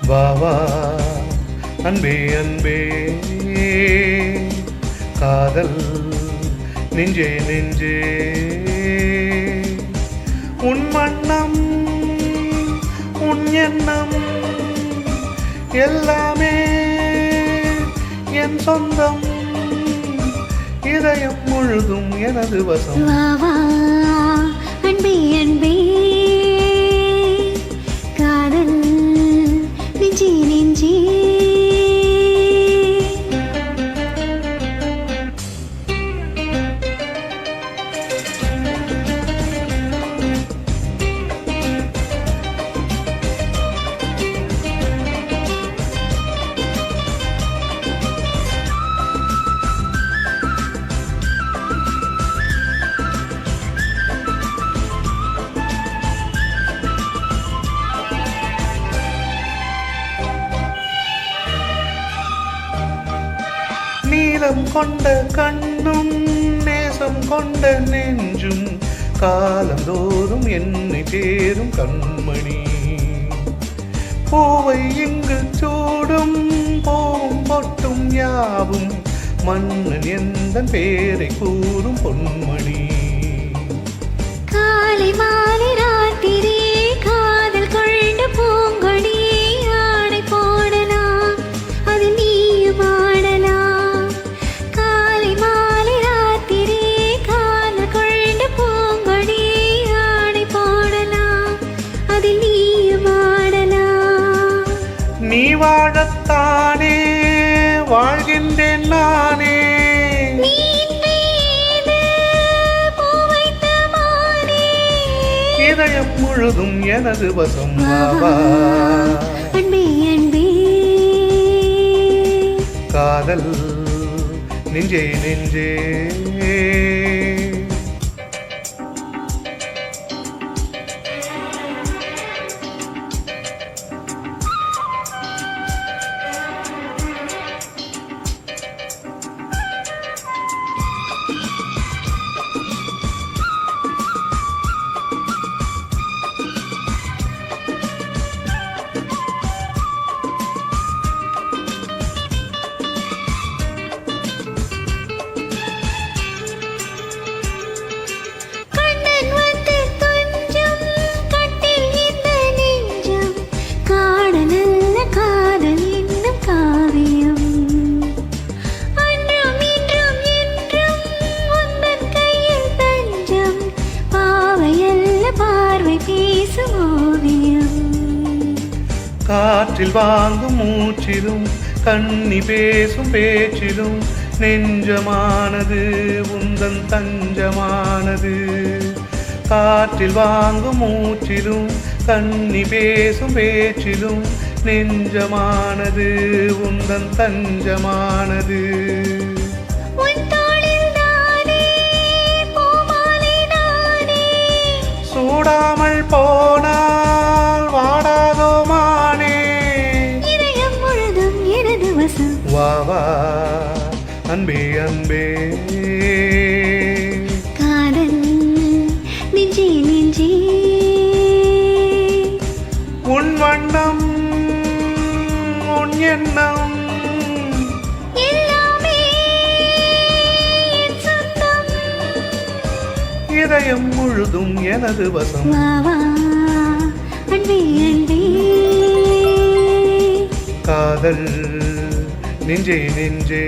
வா வா அன்பே அன்பே காதல் நெஞ்சே நெஞ்சே உன் வண்ணம் உன் எண்ணம் எல்லாமே என் சொந்தம் இதயம் முழுதும் எனது வசம் வா வா அன்பே அன்பே காதல் நெஞ்சே நெஞ்சே நீலம் கொண்ட கண்ணும் நேசம் கொண்ட நெஞ்சும் காலந்தோறும் என்னை தேரும் கண்மணி பூவை இங்கு சூடும் போம் பொட்டும் யாவும் மன்னன் எந்த பேரை கூறும் பொன்மணி காலை மாலை ராத்திரி காதல் கொண்ட பூங்கொடி ஆடை போடலாம் அது நீயும் ஆடலாம் காலை மாலை ராத்திரி காதல் கொண்ட பூங்கொடி ஆடை போடலாம் அது நீயும் ஆடலாம் நீ வாழத்தானே வாழ்கின்றேன் நானே இதயம் முழுதும் எனது வசம் வா வா அன்பே அன்பே காதல் நெஞ்சே நெஞ்சே காற்றில் வாங்கும் மூச்சிலும் கண்ணி பேசும் பேச்சிலும் நெஞ்சமானது உந்தன் தஞ்சமானது காற்றில் வாங்கும் மூச்சிலும் கண்ணி பேசும் பேச்சிலும் நெஞ்சமானது உந்தன் தஞ்சமானது சூடாமல் போனால் வாடாதோ மானே இதயம் முழுதும் எனது வசம் வா வா அன்பே அன்பே காதல் நெஞ்சே நெஞ்சே உன் வண்ணம் உன் எண்ணம் எல்லாமே என் சொந்தம் இதயம் முழுதும் எனது வசம் வா வா அன்பே அன்பே காதல் நெஞ்சே நெஞ்சே